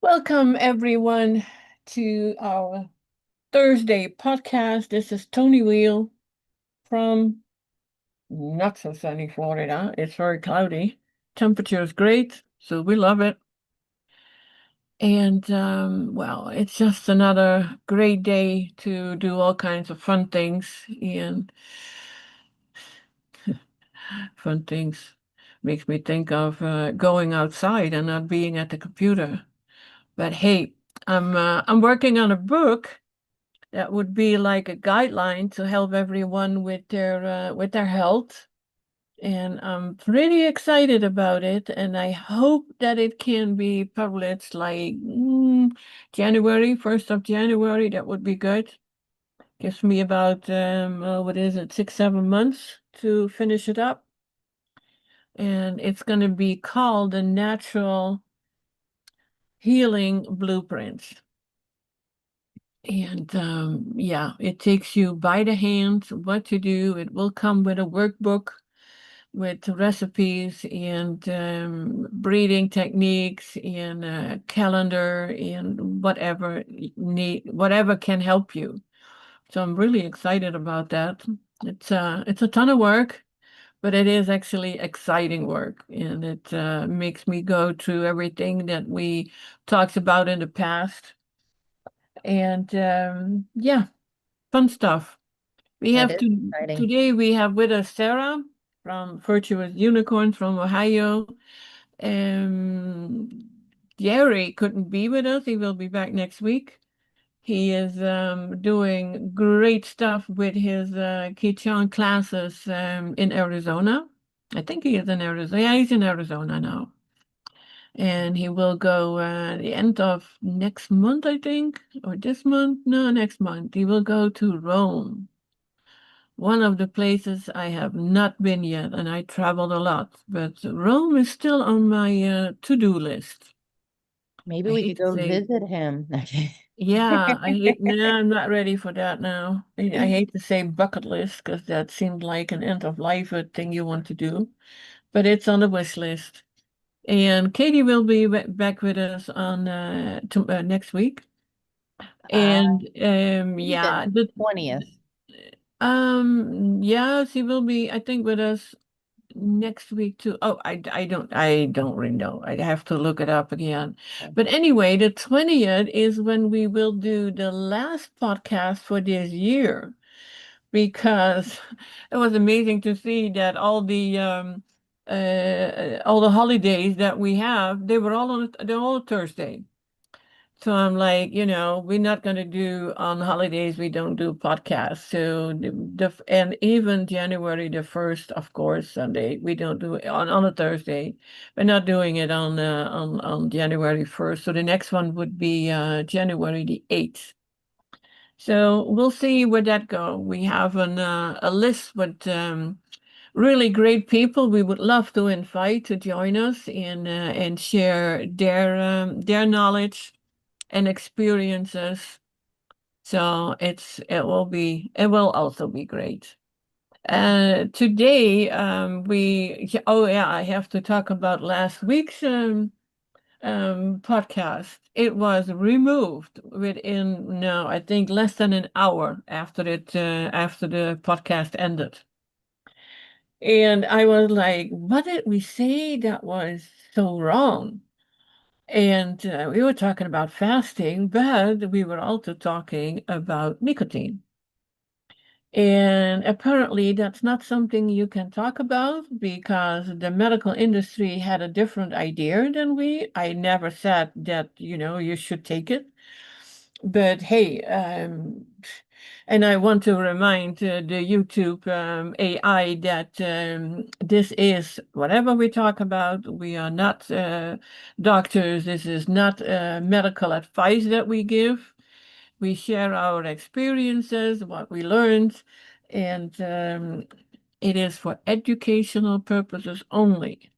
Welcome, everyone, to our Thursday podcast. This is Toni Weel from not so sunny Florida. It's very cloudy. Temperature is great, so we love it. And well, it's just another great day to do all kinds of fun things. And fun things makes me think of going outside and not being at the computer. But hey, I'm working on a book that would be like a guideline to help everyone with their health. And I'm pretty excited about it. And I hope that it can be published like January, 1st of January. That would be good. Gives me about, what is it, 6, 7 months to finish it up. And it's going to be called the Natural Healing Blueprints. And yeah, it takes you by the hand what to do. It will come with a workbook with recipes and breathing techniques and a calendar and whatever you need, whatever can help you. So I'm really excited about that. It's a ton of work, but it is actually exciting work, and it makes me go through everything that we talked about in the past. And yeah, fun stuff. We It have is to exciting. Today we have with us Sarah from Virtuous Unicorn from Ohio. Um, Jerry couldn't be with us. He will be back next week. He is doing great stuff with his Kichon classes in Arizona. I think he is in Arizona. Yeah, he's in Arizona now. And he will go the end of next month, I think, or this month. No, next month. He will go to Rome, one of the places I have not been yet, and I traveled a lot, but Rome is still on my to-do list. Maybe I we could hate to go say, visit him. yeah, no, I'm not ready for that now. I hate to say bucket list because that seemed like an end of life thing you want to do, but it's on the wish list. And Katie will be back with us on next week. I And think the yeah, 20th. yeah, she will be, I think, with us next week too. Oh, I don't really know. I have to look it up again. But anyway, the 20th is when we will do the last podcast for this year because it was amazing to see that all the holidays that we have, they were all they're all Thursday. So I'm like, we're not going to do on holidays, we don't do podcasts. So and even January the 1st, of course, Sunday, we don't do it on a Thursday. We're not doing it on January 1st. So the next one would be January the 8th. So we'll see where that go. We have a list with really great people we would love to invite to join us and share their knowledge and experiences. So it will also be great. Today oh yeah, I have to talk about last week's podcast. It was removed within, no, I think less than an hour after the podcast ended. And I was like, what did we say that was so wrong? And we were talking about fasting, but we were also talking about nicotine. And apparently, that's not something you can talk about because the medical industry had a different idea than we. I never said that, you should take it. But hey, and I want to remind the YouTube AI that this is whatever we talk about. We are not doctors. This is not medical advice that we give. We share our experiences, what we learned, and it is for educational purposes only.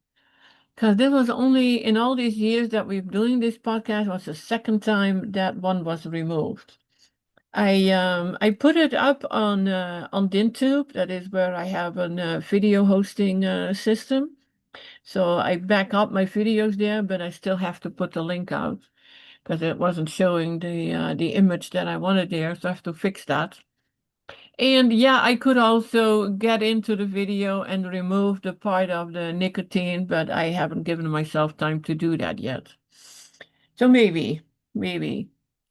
Because this was only in all these years that we've doing this podcast was the second time that one was removed. I put it up on Dintube. That is where I have a video hosting system. So I back up my videos there, but I still have to put the link out. because it wasn't showing the image that I wanted there, so I have to fix that. And yeah, I could also get into the video and remove the part of the nicotine, but I haven't given myself time to do that yet. So maybe.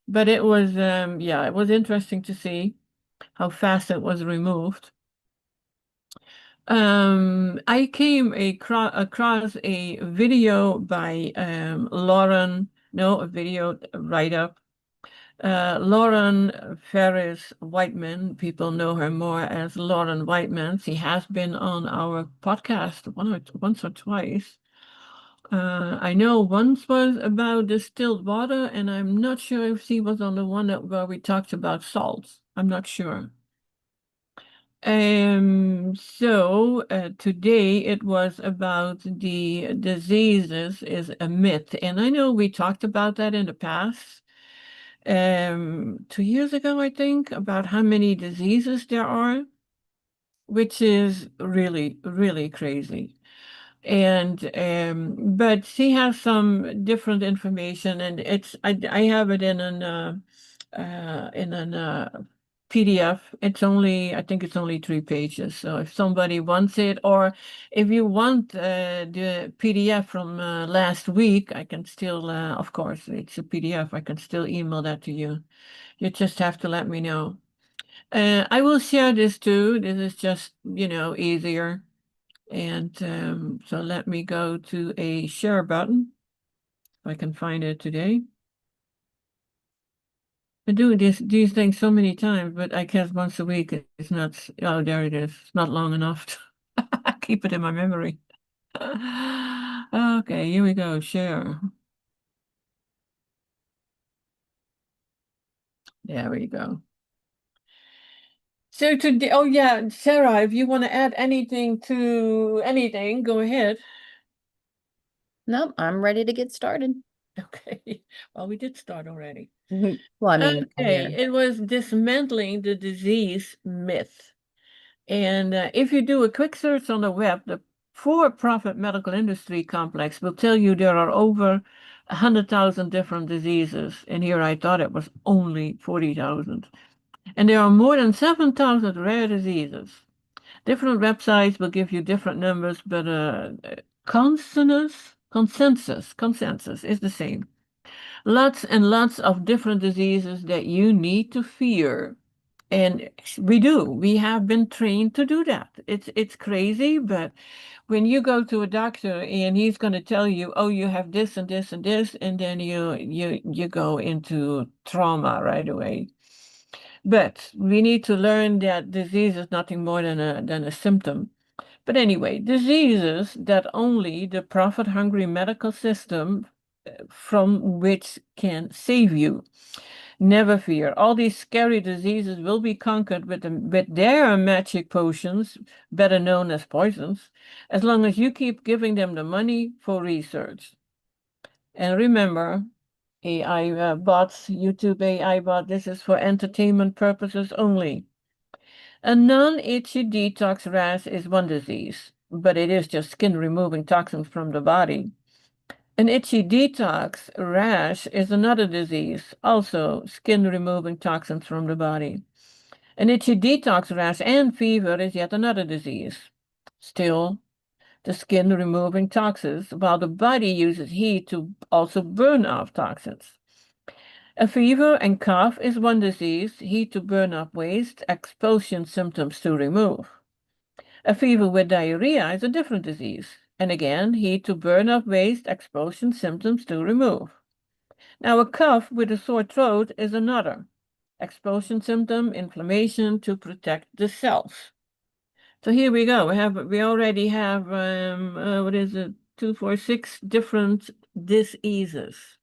But it was, yeah, it was interesting to see how fast it was removed. I came across a video by Lauren, no, a video write-up. Lauren Farris Whiteman, people know her more as Lauren Whiteman. She has been on our podcast once or twice. I know once was about distilled water, and I'm not sure if she was on the one where we talked about salts. I'm not sure. So today it was about the diseases is a myth, and I know we talked about that in the past. 2 years ago, I think, about how many diseases there are, which is really, really crazy. And but she has some different information, and I have it in an PDF. It's only, I think it's only 3 pages. So if somebody wants it, or if you want the PDF from last week, I can still, of course, it's a PDF. I can still email that to you. You just have to let me know. I will share this too. This is just, easier. And so let me go to a share button. If I can find it today. I do these things so many times, but I guess once a week it's not. Oh, there it is. It's not long enough to keep it in my memory. Okay, here we go. Share. There we go. So today, oh yeah, Sarah, if you want to add anything to anything, go ahead. Nope, I'm ready to get started. Okay. Well, we did start already. Well, I mean, Okay, it was dismantling the disease myth. And if you do a quick search on the web, the for-profit medical industry complex will tell you there are over 100,000 different diseases. And here I thought it was only 40,000. And there are more than 7,000 rare diseases. Different websites will give you different numbers, but consensus is the same. Lots and lots of different diseases that you need to fear. And we do. We have been trained to do that. It's crazy, but when you go to a doctor and he's going to tell you, "Oh, you have this and this and this," and then you go into trauma right away. But we need to learn that disease is nothing more than a symptom. But anyway, diseases that only the profit-hungry medical system from which can save you. Never fear. All these scary diseases will be conquered with their magic potions, better known as poisons, as long as you keep giving them the money for research. And remember, AI bots, YouTube AI bot, this is for entertainment purposes only. A non-itchy detox rash is one disease, but it is just skin removing toxins from the body. An itchy detox rash is another disease, also skin removing toxins from the body. An itchy detox rash and fever is yet another disease. Still, the skin removing toxins, while the body uses heat to also burn off toxins. A fever and cough is one disease, heat to burn off waste, expulsion symptoms to remove. A fever with diarrhea is a different disease, and again, heat to burn off waste, expulsion symptoms to remove. Now, a cough with a sore throat is another. Expulsion symptom, inflammation to protect the cells. So here we go. We already have what is it? 2, 4, 6 different diseases.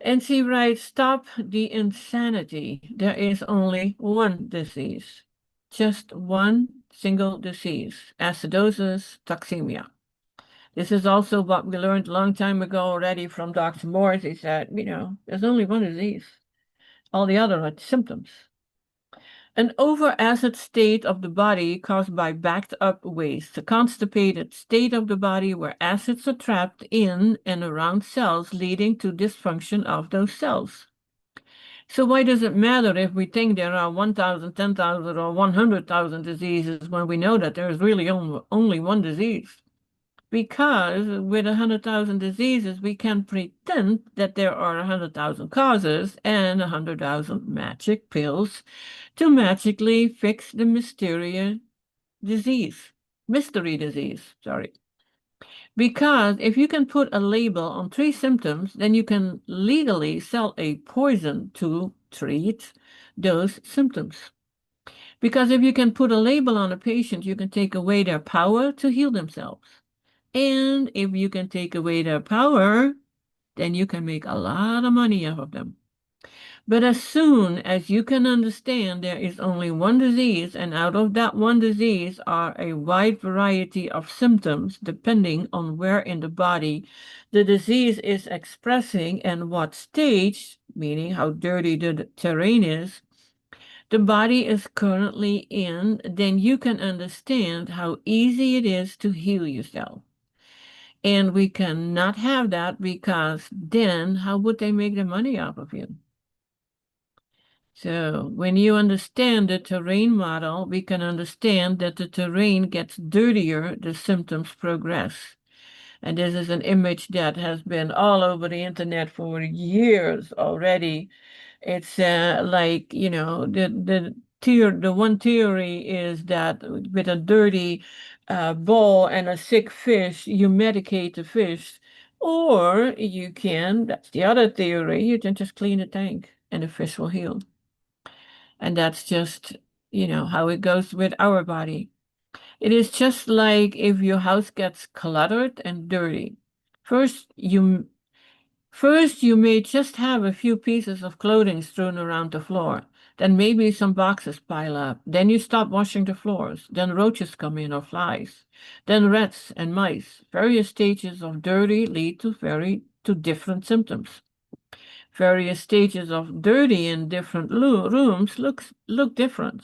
And she writes, "Stop the insanity. There is only one disease. Just one single disease, acidosis toxemia." This is also what we learned a long time ago already from Dr. Morse. He said, there's only one disease. All the other are symptoms. An over-acid state of the body caused by backed-up waste, a constipated state of the body where acids are trapped in and around cells, leading to dysfunction of those cells. So why does it matter if we think there are 1,000, 10,000, or 100,000 diseases when we know that there is really only one disease? Because with 100,000 diseases, we can pretend that there are 100,000 causes and 100,000 magic pills to magically fix the mystery disease, sorry. Because if you can put a label on 3 symptoms, then you can legally sell a poison to treat those symptoms. Because if you can put a label on a patient, you can take away their power to heal themselves. And if you can take away their power, then you can make a lot of money out of them. But as soon as you can understand there is only one disease, and out of that one disease are a wide variety of symptoms depending on where in the body the disease is expressing and what stage, meaning how dirty the terrain is, the body is currently in, then you can understand how easy it is to heal yourself. And we cannot have that because then how would they make the money off of you? So when you understand the terrain model, we can understand that the terrain gets dirtier, the symptoms progress. And this is an image that has been all over the internet for years already. It's like, the one theory is that with a dirty bowl and a sick fish, you medicate the fish. Or you can, that's the other theory, you can just clean the tank and the fish will heal. And that's just, how it goes with our body. It is just like if your house gets cluttered and dirty. First, you First, you may just have a few pieces of clothing strewn around the floor. Then maybe some boxes pile up. Then you stop washing the floors. Then roaches come in or flies. Then rats and mice. Various stages of dirty lead to different symptoms. Various stages of dirty in different rooms look different.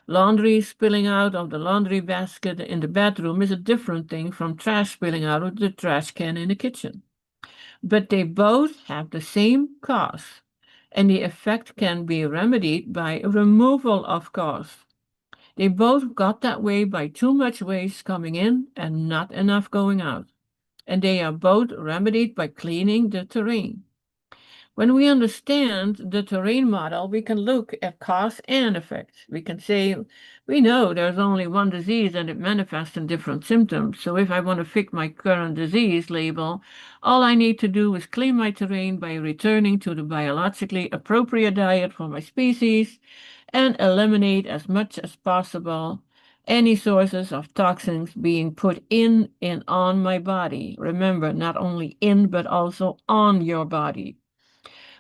Laundry spilling out of the laundry basket in the bedroom is a different thing from trash spilling out of the trash can in the kitchen. But they both have the same cause, and the effect can be remedied by removal of cause. They both got that way by too much waste coming in and not enough going out. And they are both remedied by cleaning the terrain. When we understand the terrain model, we can look at cause and effect. We can say, we know there's only one disease and it manifests in different symptoms. So if I want to fix my current disease label, all I need to do is clean my terrain by returning to the biologically appropriate diet for my species and eliminate as much as possible any sources of toxins being put in and on my body. Remember, not only in, but also on your body.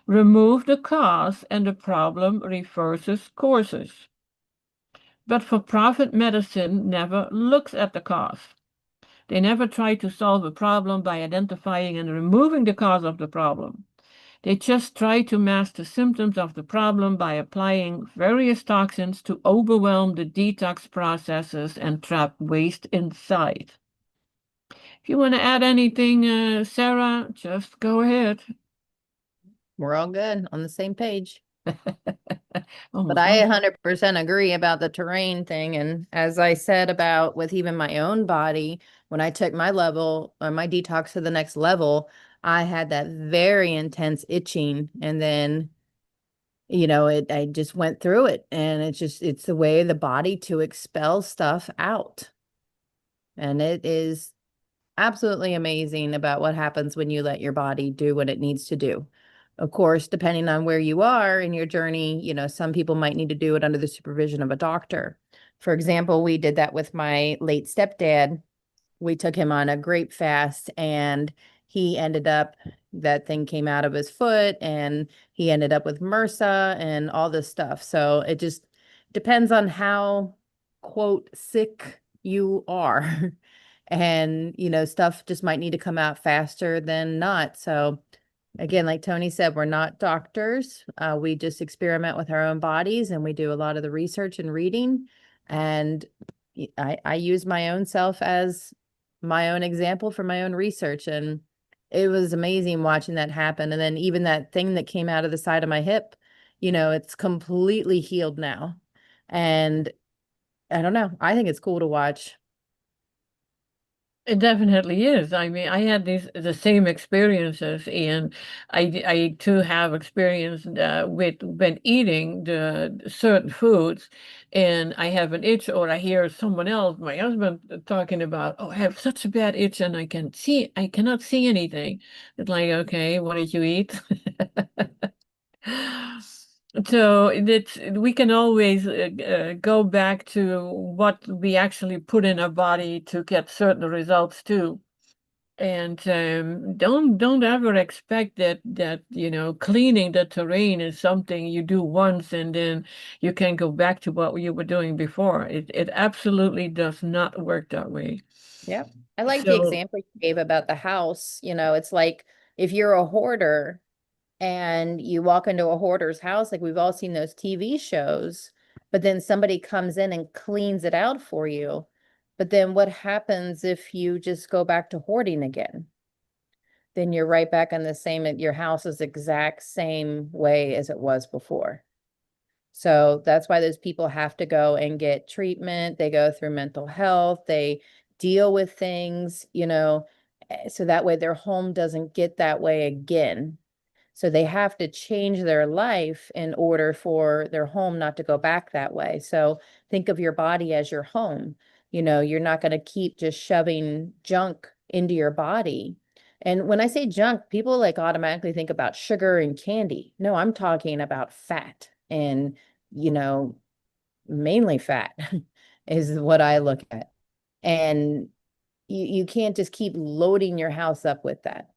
Remove the cause and the problem reverses courses. But for-profit medicine never looks at the cause. They never try to solve a problem by identifying and removing the cause of the problem. They just try to mask the symptoms of the problem by applying various toxins to overwhelm the detox processes and trap waste inside. If you want to add anything, Sarah, just go ahead. We're all good on the same page. But Almost I all. 100% agree about the terrain thing. And as I said about with even my own body, when I took my detox to the next level, I had that very intense itching. And then, I just went through it, and it's the way of the body to expel stuff out. And it is absolutely amazing about what happens when you let your body do what it needs to do. Of course, depending on where you are in your journey, some people might need to do it under the supervision of a doctor. For example, we did that with my late stepdad. We took him on a grape fast, and that thing came out of his foot, and he ended up with MRSA and all this stuff. So it just depends on how, quote, sick you are. And, stuff just might need to come out faster than not. So Again, like Toni said, we're not doctors. We just experiment with our own bodies and we do a lot of the research and reading. And I use my own self as my own example for my own research. And it was amazing watching that happen. And then even that thing that came out of the side of my hip, it's completely healed now. And I don't know. I think it's cool to watch. It definitely is. I mean, I had the same experiences, and I too have experience with when eating the certain foods, and I have an itch, or I hear someone else, my husband, talking about, oh, I have such a bad itch, and I cannot see anything. It's like, okay, what did you eat? So we can always go back to what we actually put in our body to get certain results too. And don't ever expect that cleaning the terrain is something you do once and then you can go back to what you were doing before. It absolutely does not work that way. Yep. I like the So, example you gave about the house. It's like if you're a hoarder and you walk into a hoarder's house, like we've all seen those TV shows, but then somebody comes in and cleans it out for you. But then what happens if you just go back to hoarding again? Then you're right back on the same, your house is exact same way as it was before. So that's why those people have to go and get treatment. They go through mental health, they deal with things, so that way their home doesn't get that way again. So they have to change their life in order for their home not to go back that way. So think of your body as your home. You're not going to keep just shoving junk into your body. And when I say junk, people like automatically think about sugar and candy. No, I'm talking about fat and, you know, mainly fat is what I look at. And you can't just keep loading your house up with that.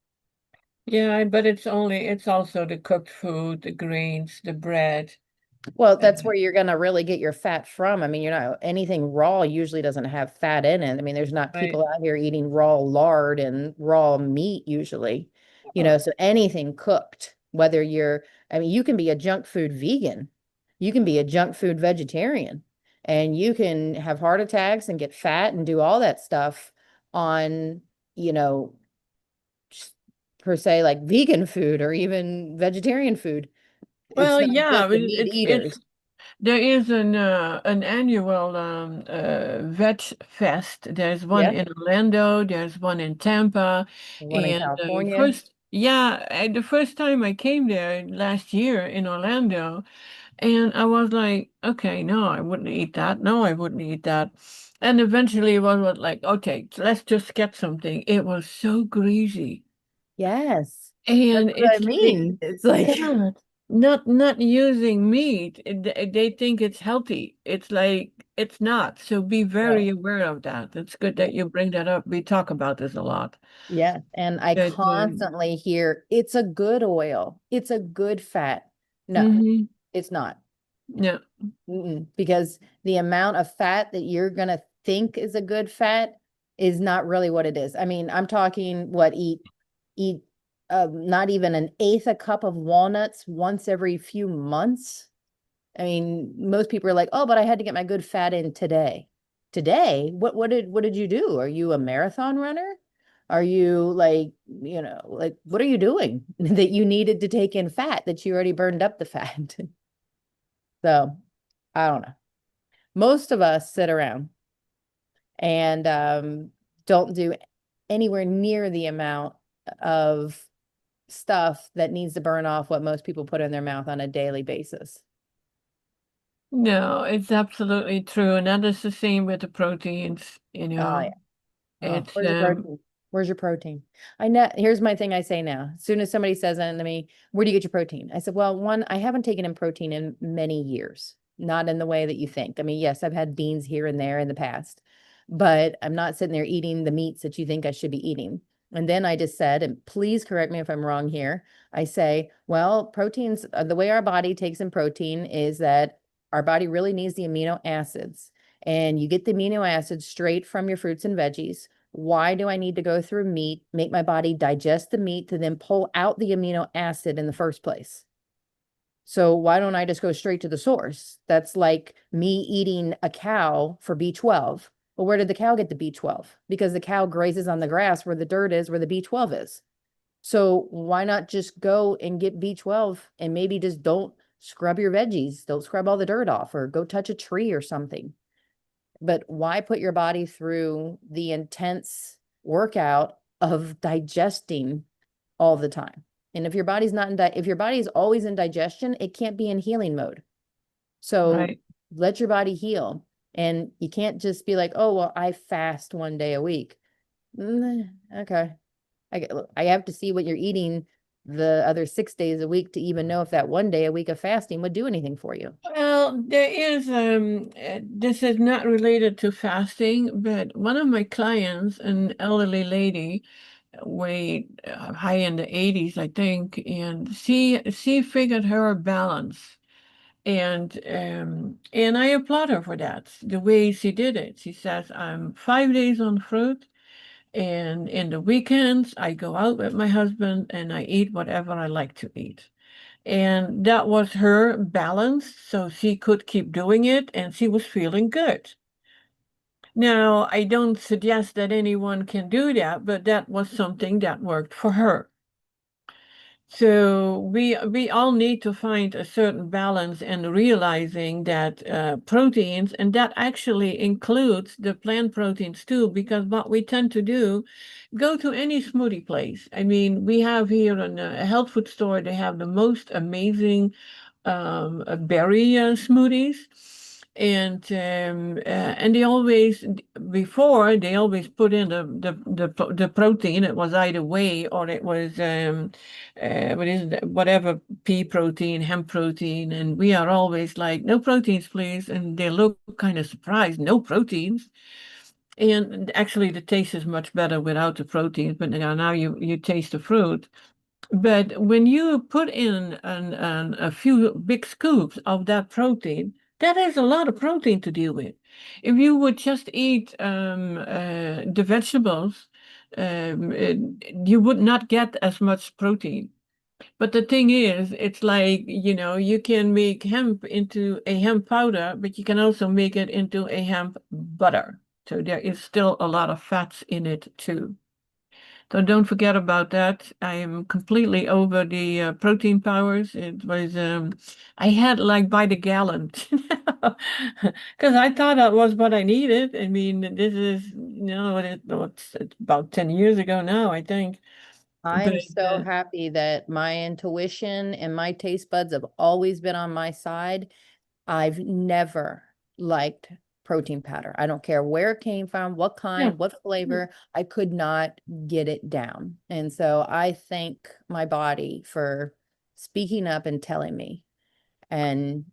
yeah, but it's also the cooked food, the grains, the bread. Well, uh, that's where you're going to really get your fat from. I mean, you're not anything raw usually doesn't have fat in it. I mean, there's not right. people out here eating raw lard and raw meat usually, so anything cooked, whether I mean, you can be a junk food vegan, you can be a junk food vegetarian, and you can have heart attacks and get fat and do all that stuff on, you know, per se, like vegan food or even vegetarian food. It's Well, not yeah, just the meat it's eaters. there is an annual veg fest. There's one Yeah. in Orlando, there's one in Tampa, One in and California, the first time I came there last year in Orlando, and I was like, okay, no, I wouldn't eat that. No, I wouldn't eat that. And eventually it was like, okay, let's just get something. It was so greasy. yes. That's And what I it's like, mean. It's like, yeah, not using meat. They think it's healthy. It's like it's not. So be very no. aware of that. It's good Yeah. that you bring that up. We talk about this a lot. Yeah. And I But constantly hear it's a good oil. It's a good fat. No, hmm it's not. yeah. Because the amount of fat that you're going to think is a good fat is not really what it is. I mean, I'm talking eat not even an eighth a cup of walnuts once every few months. I mean, most people are like, "Oh, but I had to get my good fat in today." Today? What did you do? Are you a marathon runner? Are you like, like what are you doing that you needed to take in fat that you already burned up the fat? So, I don't know. Most of us sit around and don't do anywhere near the amount of stuff that needs to burn off what most people put in their mouth on a daily basis. No, it's absolutely true. And that is the same with the proteins, Oh yeah. Oh, It's where's your protein? Where's your protein? I know. Here's my thing I say now. As soon as somebody says that to me, where do you get your protein? I said, well, one, I haven't taken in protein in many years, not in the way that you think. I mean, yes, I've had beans here and there in the past, but I'm not sitting there eating the meats that you think I should be eating. And then I just said, and please correct me if I'm wrong here. I say, well, proteins, the way our body takes in protein is that our body really needs the amino acids. And you get the amino acids straight from your fruits and veggies. Why do I need to go through meat, make my body digest the meat to then pull out the amino acid in the first place? So why don't I just go straight to the source? That's like me eating a cow for B12. Well, where did the cow get the B12? Because the cow grazes on the grass where the dirt is, where the B12 is. So why not just go and get B12 and maybe just don't scrub your veggies, don't scrub all the dirt off, or go touch a tree or something. But why put your body through the intense workout of digesting all the time? And if your body's not in if your body is always in digestion, it can't be in healing mode. So Right. let your body heal. And you can't just be like, oh, well, I fast 1 day a week. Okay. I have to see what you're eating the other 6 days a week to even know if that 1 day a week of fasting would do anything for you. Well, there is, this is not related to fasting, but one of my clients, an elderly lady, weighed high in the 80s, I think, and she figured her balance. And I applaud her for that, the way she did it. She says, I'm 5 days on fruit, and in the weekends I go out with my husband and I eat whatever I like to eat. And that was her balance, so she could keep doing it and she was feeling good. Now, I don't suggest that anyone can do that, but that was something that worked for her. So we all need to find a certain balance and realizing that proteins, and that actually includes the plant proteins too, because what we tend to do, go to any smoothie place. I mean, we have here in a health food store, they have the most amazing berry smoothies. And they always, before they always put in the protein. It was either whey or it was what is it, whatever, pea protein, hemp protein, and we are always like, no proteins, please. And they look kind of surprised, no proteins. And actually, the taste is much better without the proteins. But now you taste the fruit. But when you put in a few big scoops of that protein, that is a lot of protein to deal with. If you would just eat the vegetables, you would not get as much protein. But the thing is, it's like, you can make hemp into a hemp powder, but you can also make it into a hemp butter. So there is still a lot of fats in it too. So don't forget about that. I am completely over the protein powers. It was, I had like by the gallon, because I thought that was what I needed. I mean, this is, it's about 10 years ago now, I think. But I'm so happy that my intuition and my taste buds have always been on my side. I've never liked protein powder. I don't care where it came from, what yeah, kind, what flavor. I could not get it down. And so I thank my body for speaking up and telling me. And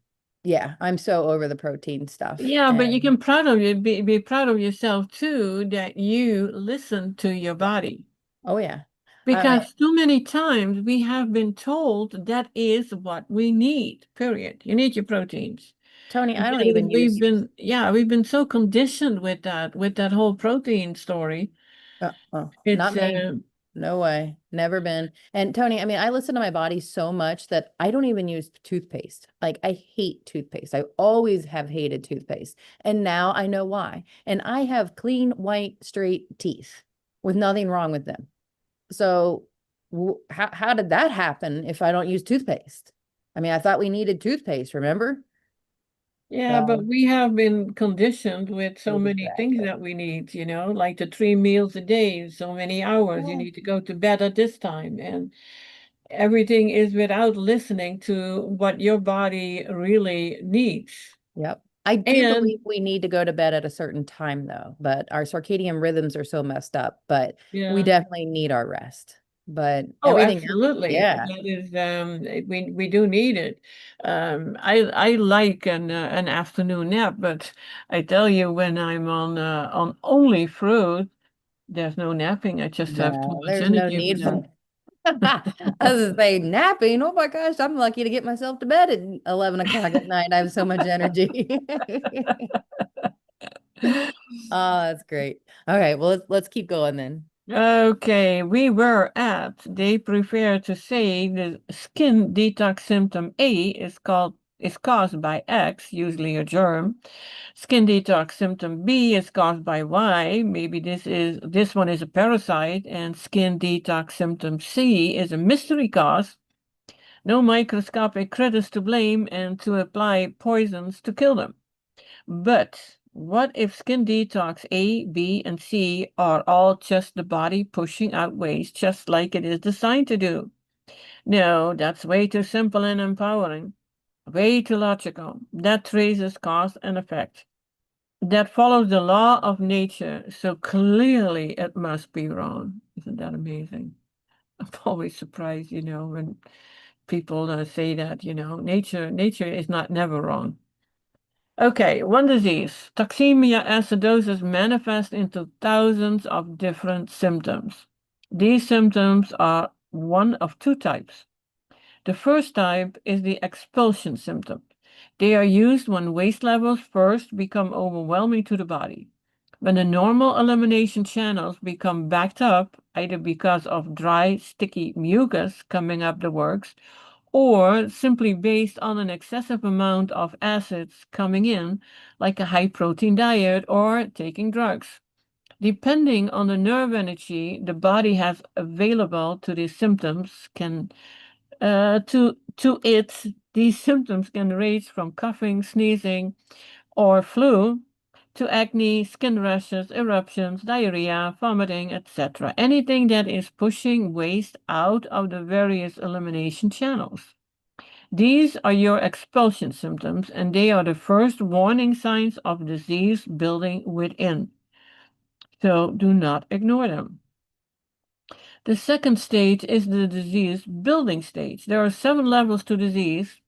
yeah, I'm so over the protein stuff. yeah, but you And can proud of you, be proud of yourself too, that you listen to your yeah, body. oh yeah. I, Because too many times we have been told that is what we need, period. You need your proteins. Toni, I don't Because even use we've been so conditioned with that whole protein story. not It's me. No way. Never been. And Toni, I mean, I listen to my body so much that I don't even use toothpaste. Like I hate toothpaste. I always have hated toothpaste. And now I know why. And I have clean, white, straight teeth with nothing wrong with them. So how did that happen if I don't use toothpaste? I mean, I thought we needed toothpaste, remember? yeah, but So we have been conditioned with so many things exactly. that we need, like the 3 meals a day, so many hours. You Yeah. need to go to bed at this time, and everything is without listening to what your body really needs. Yep. I do And believe we need to go to bed at a certain time though, but our circadian rhythms are so messed up, but we yeah. definitely need our rest. But Oh, everything else, absolutely. yeah. That is, we do need it. I like an afternoon nap, but I tell you, when I'm on only fruit, there's no napping. I just have too No, much there's no energy for need that. for I was say napping. Oh my gosh, I'm lucky to get myself to bed at 11 o'clock at night. I have so much energy. Oh, that's great. Okay, well let's keep going then. Okay, we were at, they prefer to say the skin detox symptom A is caused by X, usually a germ. Skin detox symptom B is caused by Y. Maybe this one is a parasite, and skin detox symptom C is a mystery cause. No microscopic critters to blame and to apply poisons to kill them. But what if skin detox A, B, and C are all just the body pushing out waste just like it is designed to do? No, that's way too simple and empowering. Way too logical. That traces cause and effect. That follows the law of nature, so clearly it must be wrong. Isn't that amazing? I'm always surprised, when people say that, nature is not never wrong. Okay, one disease. Toxemia acidosis manifests into thousands of different symptoms. These symptoms are one of two types. The first type is the expulsion symptom. They are used when waste levels first become overwhelming to the body. When the normal elimination channels become backed up, either because of dry, sticky mucus coming up the works, or simply based on an excessive amount of acids coming in, like a high protein diet or taking drugs. Depending on the nerve energy the body has available to these symptoms can to it, these symptoms can range from coughing, sneezing, or flu to acne, skin rashes, eruptions, diarrhea, vomiting, etc. Anything that is pushing waste out of the various elimination channels. These are your expulsion symptoms, and they are the first warning signs of disease building within. So do not ignore them. The second stage is the disease building stage. There are 7 levels to disease.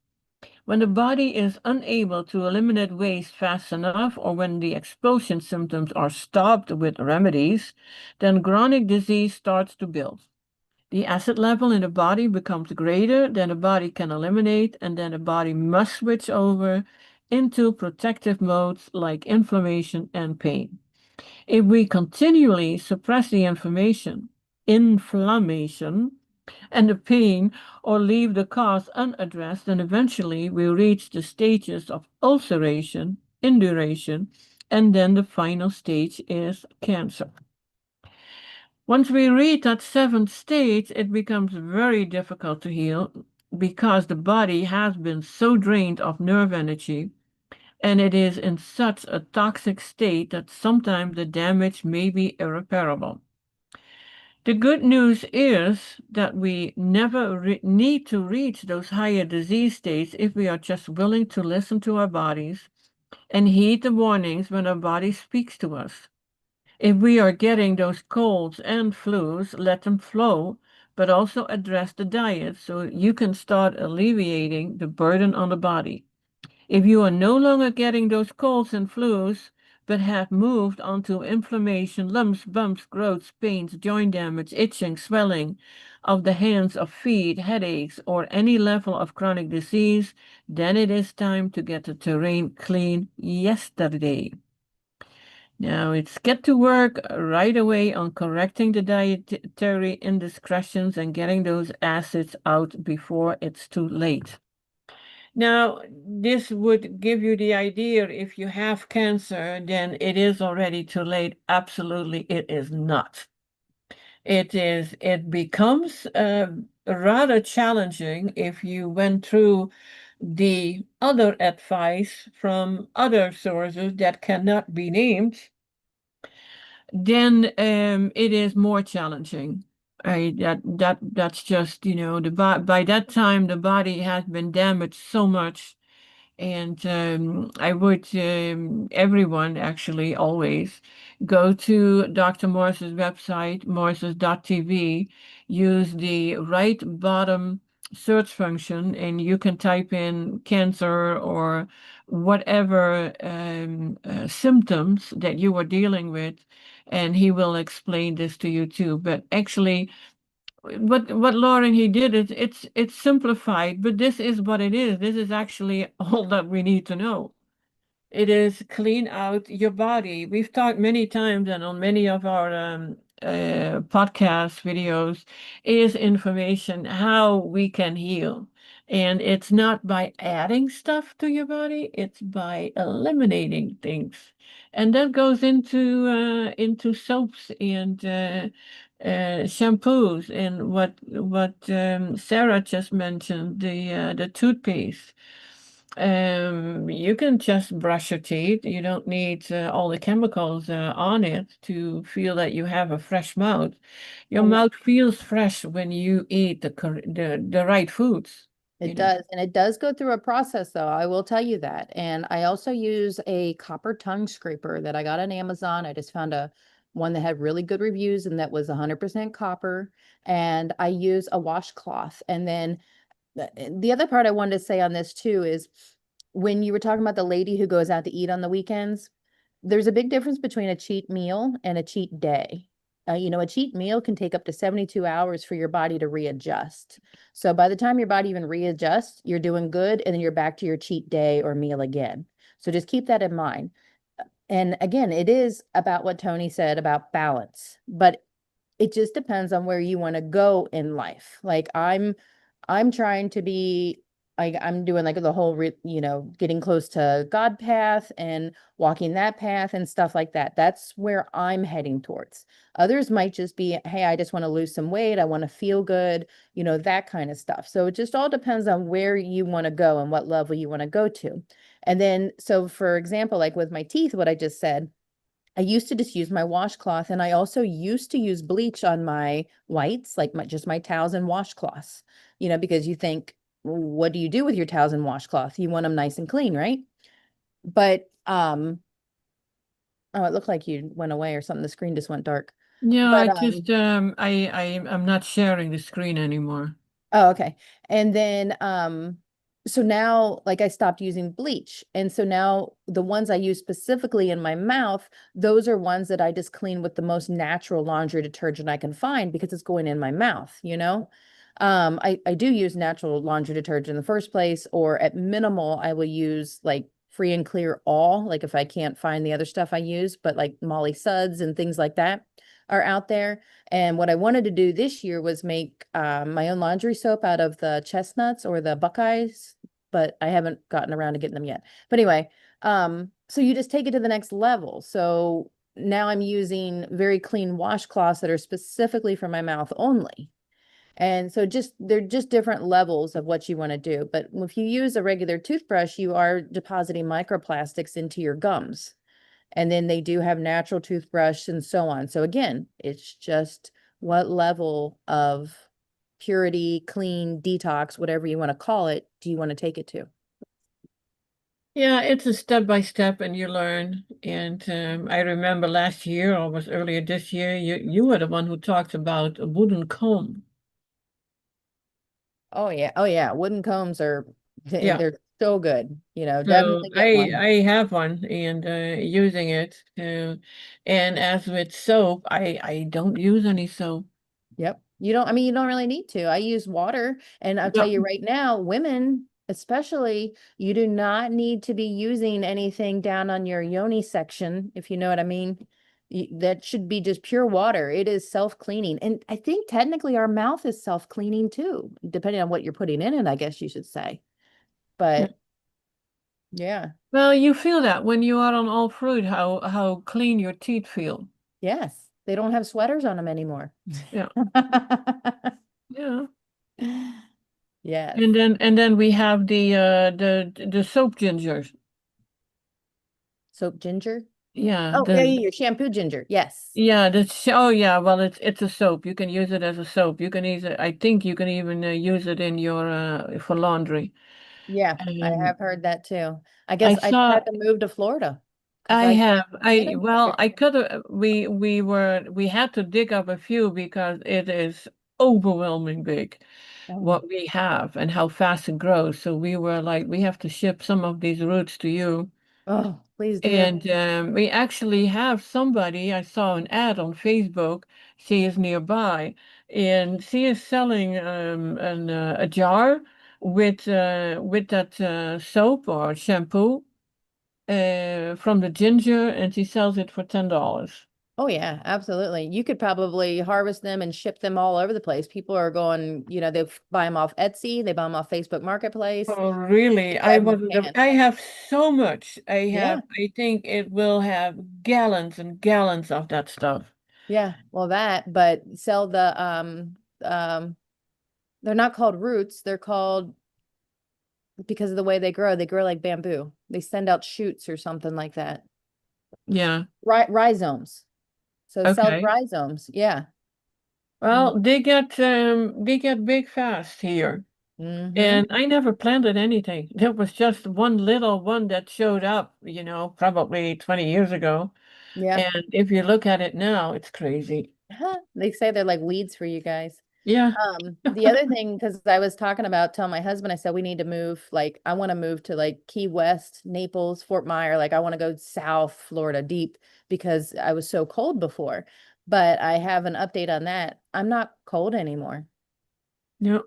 When the body is unable to eliminate waste fast enough, or when the expulsion symptoms are stopped with remedies, then chronic disease starts to build. The acid level in the body becomes greater than the body can eliminate, and then the body must switch over into protective modes like inflammation and pain. If we continually suppress the inflammation, and the pain, or leave the cause unaddressed, then eventually we reach the stages of ulceration, induration, and then the final stage is cancer. Once we reach that 7th stage, it becomes very difficult to heal because the body has been so drained of nerve energy and it is in such a toxic state that sometimes the damage may be irreparable. The good news is that we never need to reach those higher disease states if we are just willing to listen to our bodies and heed the warnings when our body speaks to us. If we are getting those colds and flus, let them flow, but also address the diet so you can start alleviating the burden on the body. If you are no longer getting those colds and flus, but have moved onto inflammation, lumps, bumps, growths, pains, joint damage, itching, swelling of the hands, of feet, headaches, or any level of chronic disease, then it is time to get the terrain clean yesterday. Now it's get to work right away on correcting the dietary indiscretions and getting those acids out before it's too late. Now, this would give you the idea if you have cancer, then it is already too late. Absolutely, it is not. It becomes rather challenging if you went through the other advice from other sources that cannot be named, then it is more challenging. That's just, by that time the body has been damaged so much. And I would, everyone actually always go to Dr. Morse's website, morses.tv, use the right bottom search function, and you can type in cancer or whatever symptoms that you are dealing with, and he will explain this to you too. But actually, what Lauren he did is it's simplified, but this is what it is. This is actually all that we need to know. It is clean out your body. We've talked many times and on many of our podcast videos is information how we can heal. And it's not by adding stuff to your body, it's by eliminating things. And that goes into soaps and shampoos and what Sarah just mentioned, the toothpaste. You can just brush your teeth. You don't need all the chemicals on it to feel that you have a fresh mouth. Your And mouth feels fresh when you eat the right foods, you it know. does. And it does go through a process, though. I will tell you that. And I also use a copper tongue scraper that I got on Amazon. I just found a one that had really good reviews and that was 100% copper. And I use a washcloth. And then the other part I wanted to say on this too is when you were talking about the lady who goes out to eat on the weekends, there's a big difference between a cheat meal and a cheat day. A cheat meal can take up to 72 hours for your body to readjust. So by the time your body even readjusts, you're doing good, and then you're back to your cheat day or meal again. So just keep that in mind. And again, it is about what Toni said about balance, but it just depends on where you want to go in life. Like I'm trying to be like I'm doing like the whole getting close to God path and walking that path and stuff like that. That's where I'm heading towards. Others might just be, hey, I just want to lose some weight, I want to feel good, that kind of stuff. So it just all depends on where you want to go and what level you want to go to. And then so for example, like with my teeth, what I just said, I used to just use my washcloth, and I also used to use bleach on my whites, like just my towels and washcloths, because you think, what do you do with your towels and washcloth? You want them nice and clean, right? But, oh, it looked like you went away or something. The screen just went dark. Yeah, But, I just I'm not sharing the screen anymore. oh, okay. And then, so now, like I stopped using bleach. And so now the ones I use specifically in my mouth, those are ones that I just clean with the most natural laundry detergent I can find because it's going in my mouth. I do use natural laundry detergent in the first place, or at minimal, I will use like free and clear all, like if I can't find the other stuff I use, but like Molly Suds and things like that are out there. And what I wanted to do this year was make my own laundry soap out of the chestnuts or the buckeyes, but I haven't gotten around to getting them yet. But anyway, so you just take it to the next level. So now I'm using very clean washcloths that are specifically for my mouth only. And so they're just different levels of what you want to do. But if you use a regular toothbrush, you are depositing microplastics into your gums. And then they do have natural toothbrush and so on. So again, it's just what level of purity, clean, detox, whatever you want to call it, do you want to take it to? Yeah, it's a step by step, and you learn. And I remember last year, or was earlier this year, you were the one who talked about a wooden comb. Oh yeah. Oh yeah. Wooden combs are Yeah. they're so good. So Definitely get I one. I have one and using it. And as with soap, I don't use any soap. Yep. You don't really need to. I use water, and I'll tell No. you right now, women especially, you do not need to be using anything down on your yoni section, if you know what I mean. That should be just pure water. It is self-cleaning. And I think technically our mouth is self-cleaning too, depending on what you're putting in it, I guess you should say. Yeah. But yeah, Well, you feel that when you are on all fruit, how clean your teeth feel. yes, they don't have sweaters on them anymore. Yeah. Yeah. Yes. And then we have the soap gingers. Soap ginger. Yeah, Oh, yeah, yeah, your shampoo ginger. Yes. yeah, that's oh yeah, well it's a soap. You can use it as a soap. You can use it, I think you can even use it in your for laundry. Yeah, I Um have heard that too. I I guess I just saw had to move to Florida because I I have can't get I them well here. I could have we had to dig up a few because it is overwhelming big Oh, what we have and how fast it grows. So we were like we have to ship some of these roots to you. oh, please do. And we actually have somebody, I saw an ad on Facebook, she is nearby, and she is selling a jar with that soap or shampoo. from the ginger, and she sells it for $10. Oh yeah, absolutely. You could probably harvest them and ship them all over the place. People are going, they buy them off Etsy, they buy them off Facebook Marketplace. Oh, really? I Grab 'em wasn't. in a can. I have so much. I Yeah, have. I think it will have gallons and gallons of that stuff. yeah. Well, but sell um they're not called roots, they're called because of the way they grow like bamboo. They send out shoots or something like that. Yeah. Rhizomes. So sell Okay. rhizomes. Yeah. Well, they get big fast here. Mm-hmm. And I never planted anything. There was just one little one that showed up, probably 20 years ago. Yeah. And if you look at it now, it's crazy. They say they're like weeds for you guys. Yeah. The other thing, because I was talking about telling my husband, I said we need to move, like I want to move to like Key West, Naples, Fort Myer, like I want to go south Florida deep because I was so cold before. But I have an update on that. I'm not cold anymore. Yeah.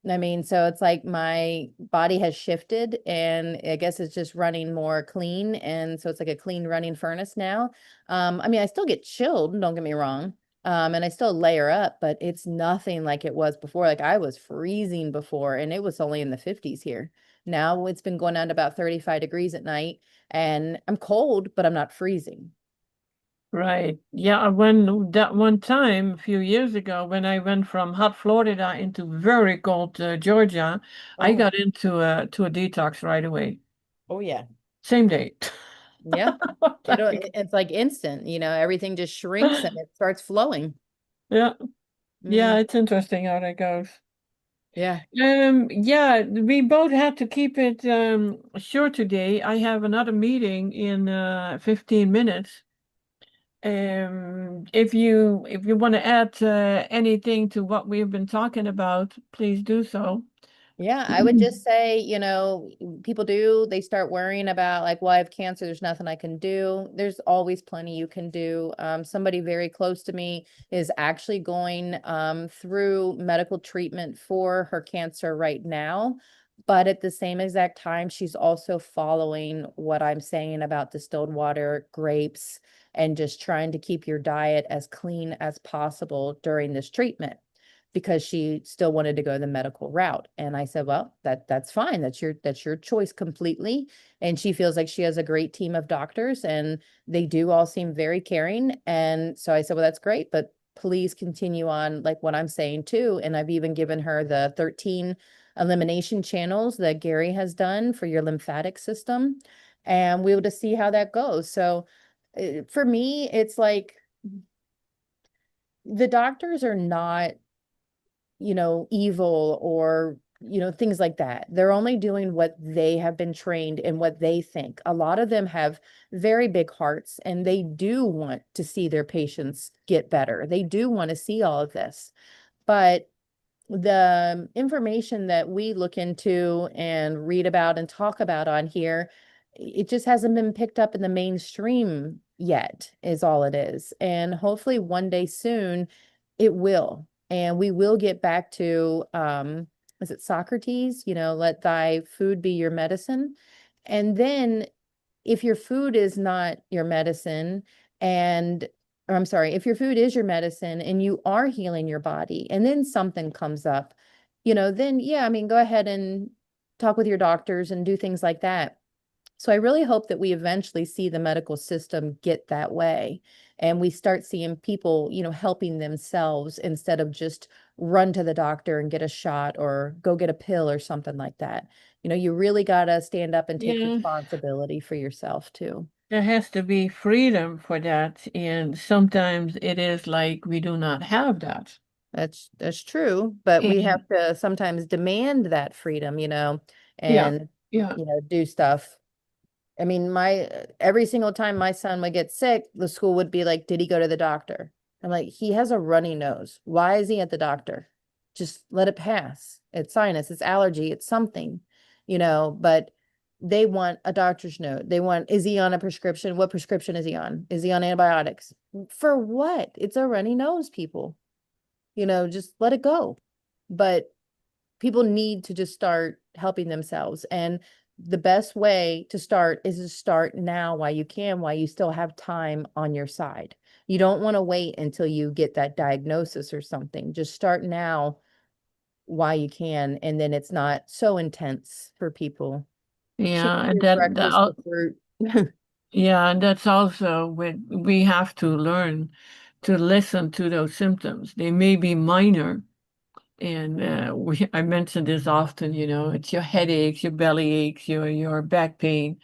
I mean, so it's like my body has shifted and I guess it's just running more clean. And so it's like a clean running furnace now. I mean, I still get chilled, don't get me wrong. And I still layer up, but it's nothing like it was before. Like I was freezing before and it was only in the 50s here. Now it's been going down to about 35 degrees at night and I'm cold, but I'm not freezing. Right. Yeah, when that one time a few years ago when I went from hot Florida into very cold Georgia, I Oh, got into a detox right away. oh yeah. Same day. Yeah. Like, It's like instant, everything just shrinks and it starts flowing. yeah. Yeah, Mm, it's interesting how that goes. yeah. Yeah, we both had to keep it short today. I have another meeting in 15 minutes. If you want to add anything to what we've been talking about, please do so. Yeah, I would just say, they start worrying about like, well, I have cancer, there's nothing I can do. There's always plenty you can do. Somebody very close to me is actually going through medical treatment for her cancer right now. But at the same exact time, she's also following what I'm saying about distilled water, grapes, and just trying to keep your diet as clean as possible during this treatment because she still wanted to go the medical route. And I said, well, that's fine. That's your choice completely. And she feels like she has a great team of doctors and they do all seem very caring. And so I said, well, that's great, but please continue on like what I'm saying too. And I've even given her the 13 elimination channels that Gary has done for your lymphatic system. And we will just see how that goes. So for me, it's like the doctors are not evil or, things like that. They're only doing what they have been trained and what they think. A lot of them have very big hearts and they do want to see their patients get better. They do want to see all of this. But the information that we look into and read about and talk about on here, it just hasn't been picked up in the mainstream yet, is all it is. And hopefully one day soon it will. And we will get back to, is it Socrates? Let thy food be your medicine. And then if your food is not your medicine and or I'm sorry, if your food is your medicine and you are healing your body and then something comes up, then yeah, I mean, go ahead and talk with your doctors and do things like that. So I really hope that we eventually see the medical system get that way and we start seeing people, helping themselves instead of just run to the doctor and get a shot or go get a pill or something like that. You really got to stand up and take Yeah, responsibility for yourself too. there has to be freedom for that, and sometimes it is like we do not have that. That's true, but we And have to sometimes demand that freedom, yeah, and yeah, do stuff. I mean, my every single time my son would get sick, the school would be like, "Did he go to the doctor?" I'm like, "He has a runny nose. Why is he at the doctor? Just let it pass. It's sinus, it's allergy, it's something, but they want a doctor's note. They want, is he on a prescription? What prescription is he on? Is he on antibiotics? For what? It's a runny nose, people. Just let it go. But people need to just start helping themselves. And the best way to start is to start now while you can, while you still have time on your side. You don't want to wait until you get that diagnosis or something. Just start now while you can, and then it's not so intense for people. Choose Yeah, and your breakfast with fruit. yeah, and that's also what we have to learn to listen to those symptoms. They may be minor, and I mention this often, it's your headaches, your belly aches, your back pain.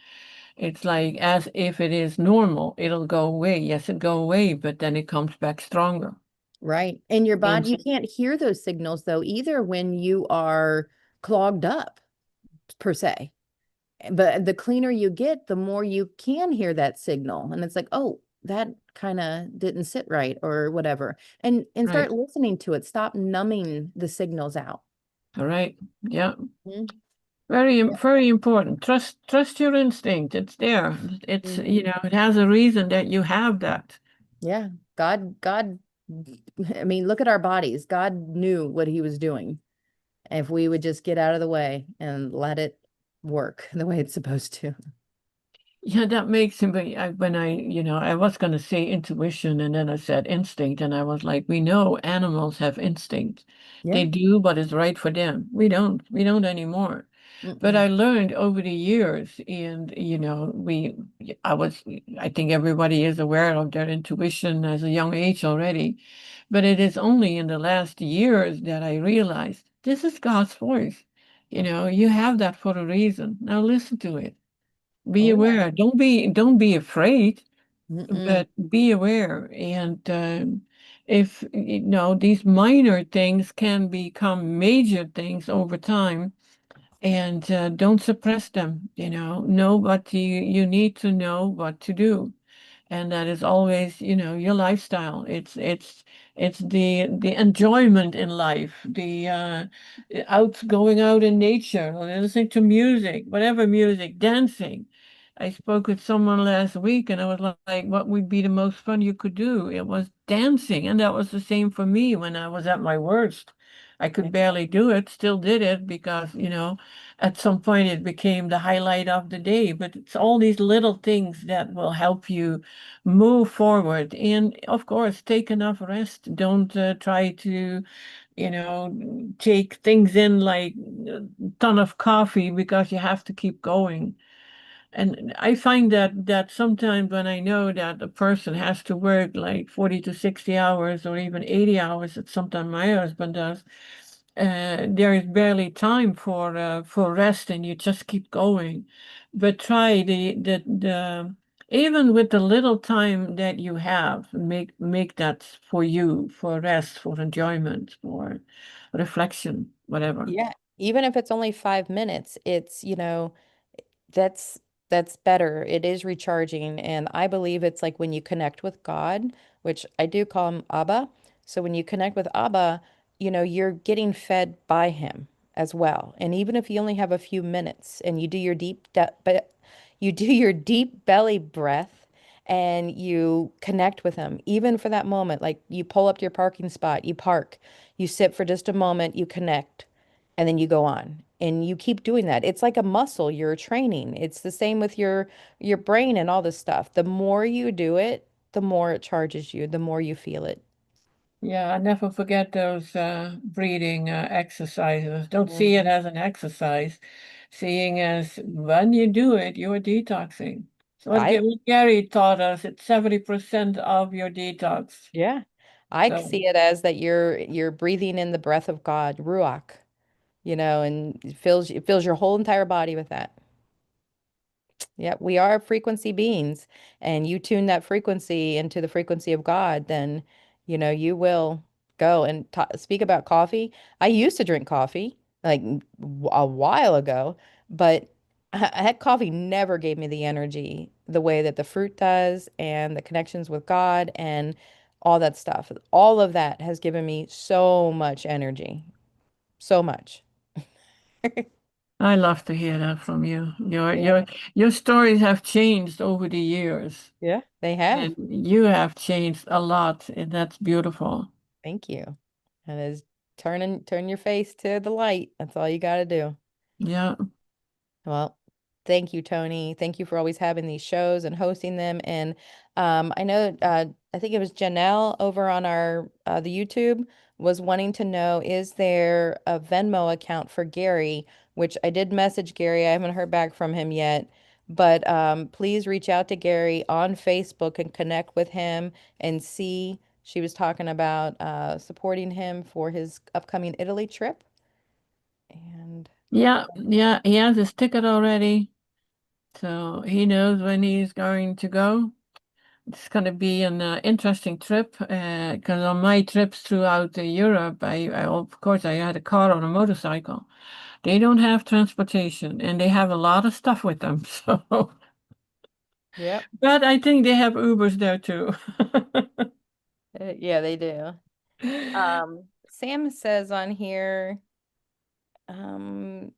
It's like as if it is normal, it'll go away. Yes, it go away, but then it comes back stronger. Right. And your And body, you can't hear those signals though either when you are clogged up per se. But the cleaner you get, the more you can hear that signal. And it's like, oh, that kind of didn't sit right or whatever. And right, start listening to it. Stop numbing the signals out. all right, yeah, Mhm. very important. Trust your instinct. It's there. It's Mhm. it has a reason that you have that. Yeah. God, I mean, look at our bodies. God knew what he was doing. If we would just get out of the way and let it work the way it's supposed to. Yeah, that makes him. When I was going to say intuition, and then I said instinct, and I was like, we know animals have instinct. They Yeah. do what is right for them. We don't. We don't anymore. But Mm-mm. I learned over the years, and I think everybody is aware of their intuition as a young age already. But it is only in the last years that I realized this is God's voice. You have that for a reason. Now listen to it. Be Oh, yeah. aware. Don't be afraid, Mm-mm. but be aware. And if these minor things can become major things over time, and don't suppress them. Know what you need to know what to do, and that is always your lifestyle. It's the enjoyment in life, the going out in nature, or listening to music, whatever music, dancing. I spoke with someone last week, and I was like, what would be the most fun you could do? It was dancing, and that was the same for me when I was at my worst. I Yeah. could barely do it, still did it because at some point it became the highlight of the day. But it's all these little things that will help you move forward. And of course, take enough rest. Don't try to, take things in like a ton of coffee because you have to keep going. And I find that sometimes when I know that a person has to work like 40 to 60 hours or even 80 hours, that sometimes my husband does, there is barely time for rest, and you just keep going. But try the even with the little time that you have, make that for you, for rest, for enjoyment, for reflection, whatever. Yeah. Even if it's only 5 minutes, that's that's better. It is recharging. And I believe it's like when you connect with God, which I do call him Abba. So when you connect with Abba, you're getting fed by him as well. And even if you only have a few minutes and you do your deep belly breath and you connect with him, even for that moment, like you pull up to your parking spot, you park, you sit for just a moment, you connect and then you go on and you keep doing that. It's like a muscle you're training. It's the same with your brain and all this stuff. The more you do it, the more it charges you, the more you feel it. Yeah, I never forget those breathing exercises. Don't see it Mhm. as an exercise, seeing as when you do it, you're detoxing. So I what Gary taught us, it's 70% of your detox. Yeah. I So see it as that you're breathing in the breath of God, ruach, and it fills your whole entire body with that. Yeah, we are frequency beings, and you tune that frequency into the frequency of God, then, you will go and speak about coffee. I used to drink coffee like a while ago, but that coffee never gave me the energy the way that the fruit does and the connections with God and all that stuff. All of that has given me so much energy, so much. I love to hear that from you. Your Yeah. your your stories have changed over the years, Yeah, they have. and you have changed a lot, and that's beautiful. Thank you. And is turn your face to the light. That's all you got to do. Yeah. Well, Thank you, Toni. Thank you for always having these shows and hosting them. And I know, I think it was Janelle over on our the YouTube was wanting to know, is there a Venmo account for Gary? Which I did message Gary. I haven't heard back from him yet, but please reach out to Gary on Facebook and connect with him and see. She was talking about supporting him for his upcoming Italy trip. And Yeah, yeah, he has his ticket already, so he knows when he's going to go. It's going to be an interesting trip because on my trips throughout Europe, of course I had a car or a motorcycle. They don't have transportation, and they have a lot of stuff with them. So, yep. but I think they have Ubers there too. Yeah, they do. Sam says on here, um,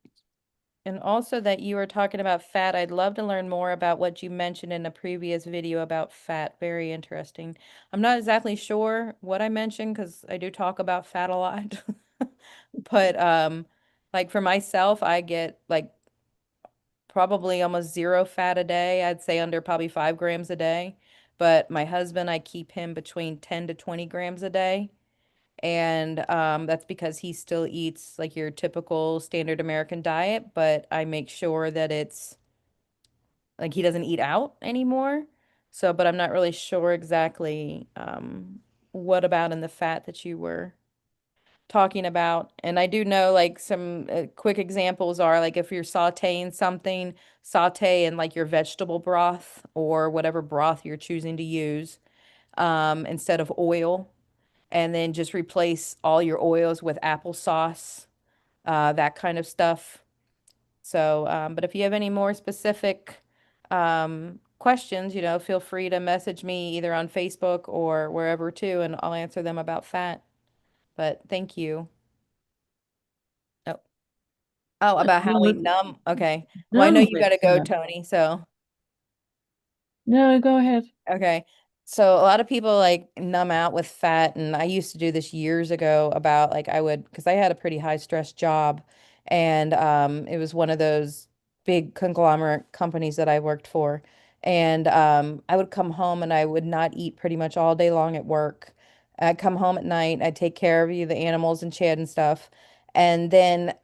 and also that you were talking about fat. I'd love to learn more about what you mentioned in a previous video about fat. Very interesting. I'm not exactly sure what I mentioned because I do talk about fat a lot. But like for myself, I get like probably almost zero fat a day. I'd say under probably 5 grams a day. But my husband, I keep him between 10 to 20 grams a day. And that's because he still eats like your typical standard American diet, but I make sure that it's like he doesn't eat out anymore. So, but I'm not really sure exactly what about in the fat that you were talking about. And I do know like some quick examples are like if you're sauteing something, saute in like your vegetable broth or whatever broth you're choosing to use instead of oil, and then just replace all your oils with applesauce, that kind of stuff. So, but if you have any more specific questions, feel free to message me either on Facebook or wherever too, and I'll answer them about fat. But thank you. Oh, oh, about how we No, numb. Okay. Well, I know no, you got to go, Toni. So. no, go ahead. Okay. So a lot of people like numb out with fat, and I used to do this years ago about like I would because I had a pretty high stress job, and it was one of those big conglomerate companies that I worked for. And I would come home and I would not eat pretty much all day long at work. I'd come home at night, I'd take care of the animals and Chad and stuff. And then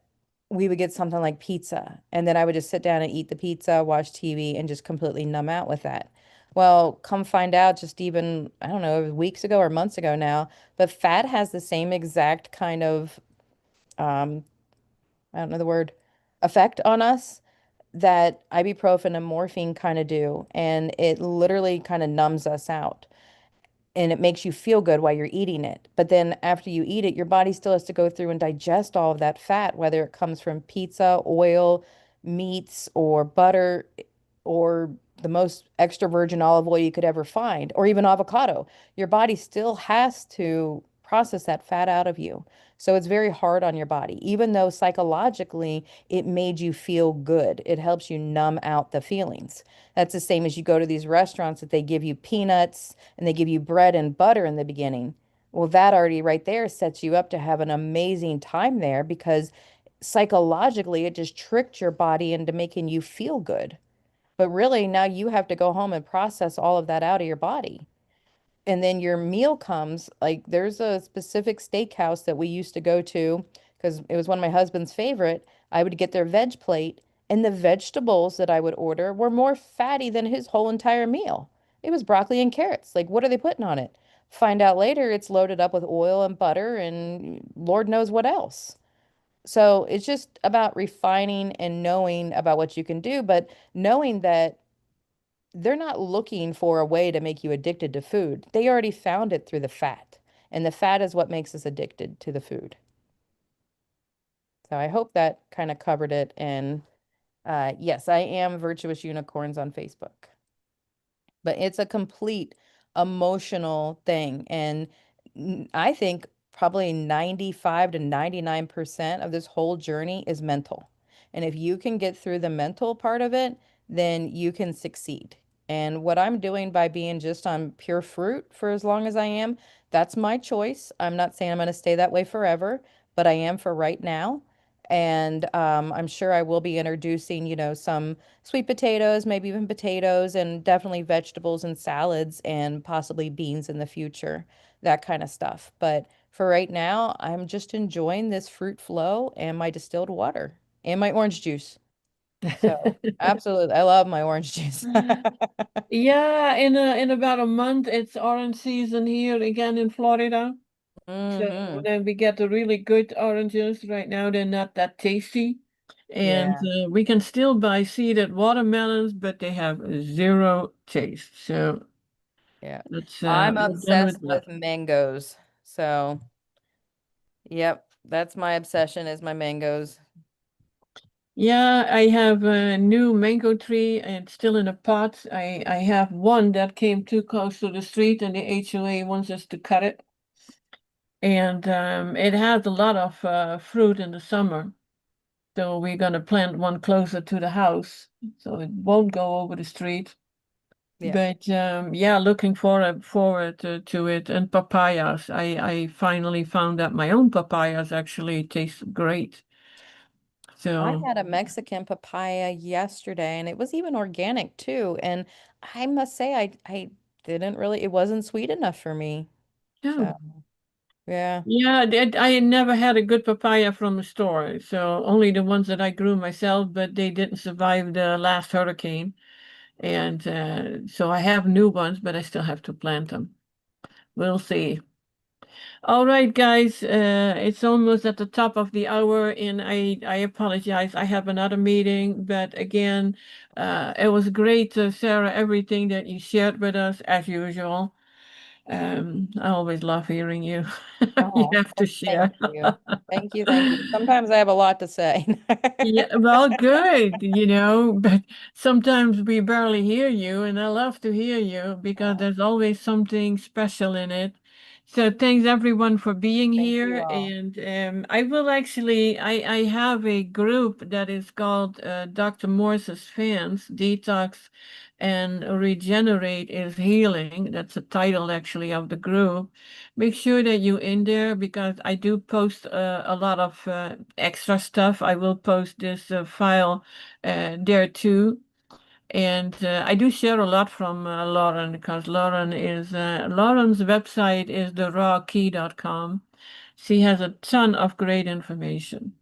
we would get something like pizza, and then I would just sit down and eat the pizza, watch TV, and just completely numb out with that. Well, come find out just even, I don't know, weeks ago or months ago now, but fat has the same exact kind of, um, I don't know the word, effect on us that ibuprofen and morphine kind of do. And it literally kind of numbs us out and it makes you feel good while you're eating it. But then after you eat it, your body still has to go through and digest all of that fat, whether it comes from pizza, oil, meats, or butter, or the most extra virgin olive oil you could ever find, or even avocado. Your body still has to process that fat out of you. So it's very hard on your body, even though psychologically it made you feel good. It helps you numb out the feelings. That's the same as you go to these restaurants that they give you peanuts and they give you bread and butter in the beginning. Well, that already right there sets you up to have an amazing time there because psychologically it just tricked your body into making you feel good. But really, now you have to go home and process all of that out of your body. And then your meal comes, like there's a specific steakhouse that we used to go to because it was one of my husband's favorite. I would get their veg plate, and the vegetables that I would order were more fatty than his whole entire meal. It was broccoli and carrots. Like, what are they putting on it? Find out later it's loaded up with oil and butter and Lord knows what else. So it's just about refining and knowing about what you can do, but knowing that they're not looking for a way to make you addicted to food. They already found it through the fat, and the fat is what makes us addicted to the food. So I hope that kind of covered it. And yes, I am Virtuous Unicorns on Facebook, but it's a complete emotional thing. And I think probably 95 to 99% of this whole journey is mental. And if you can get through the mental part of it, then you can succeed. And what I'm doing by being just on pure fruit for as long as I am, that's my choice. I'm not saying I'm going to stay that way forever, but I am for right now. And I'm sure I will be introducing, some sweet potatoes, maybe even potatoes, and definitely vegetables and salads and possibly beans in the future, that kind of stuff. But for right now, I'm just enjoying this fruit flow and my distilled water and my orange juice. So, absolutely, I love my orange juice. Yeah, in about a month, it's orange season here again in Florida. So Hmm. then we get the really good oranges. Right now, they're not that tasty. And Yeah, we can still buy seeded watermelons, but they have zero taste. So yeah. that's I'm we're done obsessed with that. with mangoes. So, yep, that's my obsession is my mangoes. Yeah, I have a new mango tree and still in a pot. I have one that came too close to the street and the HOA wants us to cut it. And it has a lot of fruit in the summer. So we're gonna plant one closer to the house so it won't go over the street. Yeah. But yeah, looking forward to it. And papayas. I finally found that my own papayas actually taste great. I So had a Mexican papaya yesterday and it was even organic too. And I must say I didn't really it wasn't sweet enough for me. yeah. So yeah. Yeah, I never had a good papaya from the store, so only the ones that I grew myself, but they didn't survive the last hurricane. And so I have new ones, but I still have to plant them. We'll see. All right, guys, it's almost at the top of the hour, and I apologize. I have another meeting, but again, it was great, Sarah, everything that you shared with us as usual. I always love hearing you. You Oh, have to well, thank share. you. Thank you, thank you. Sometimes I have a lot to say. Yeah, well, good, but sometimes we barely hear you, and I love to hear you because Oh, there's always something special in it. So thanks everyone for being thank you here, all. and I will actually, I have a group that is called Dr. Morse's Fans, Detox and Regenerate is Healing. That's the title actually of the group. Make sure that you're in there because I do post a lot of extra stuff. I will post this file there too. And I do share a lot from Lauren because Lauren's website is therawkey.com. She has a ton of great information.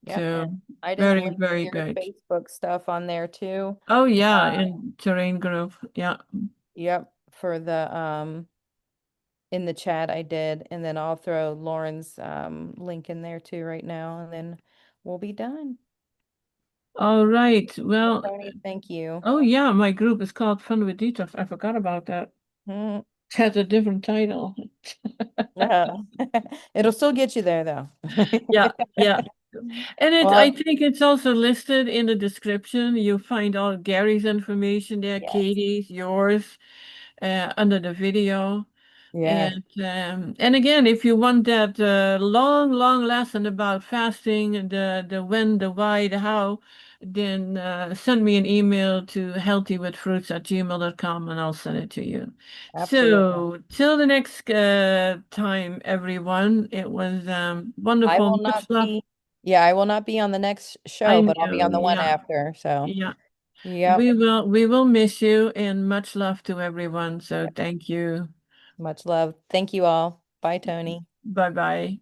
Yep, and So I didn't very, link very your good. Facebook stuff on there too. Oh yeah, Uh, in Terrain Group. Yeah. yep, for the in the chat I did, and then I'll throw Lauren's link in there too right now, and then we'll be done. All right. Well, Well, Tony, thank you. oh yeah, my group is called Fun with Detox. I forgot about that. Mm, It has a different title. no. It'll still get you there though. Yeah, yeah. And I Well, think it's also listed in the description. You find all Gary's information there, yes. Katie's, yours, under the video. Yes, And again, if you want that long, long lesson about fasting, the when, the why, the how, then send me an email to healthywithfruits@gmail.com and I'll send it to you. absolutely. So till the next time, everyone, it was I wonderful. will Much not love. be, yeah, I will not be on the next I show, but I'll be know, on the one yeah, after. So, yeah. yep. We will miss you and much love to everyone. So thank you. Much love. Thank you all. Bye, Tony. Bye bye.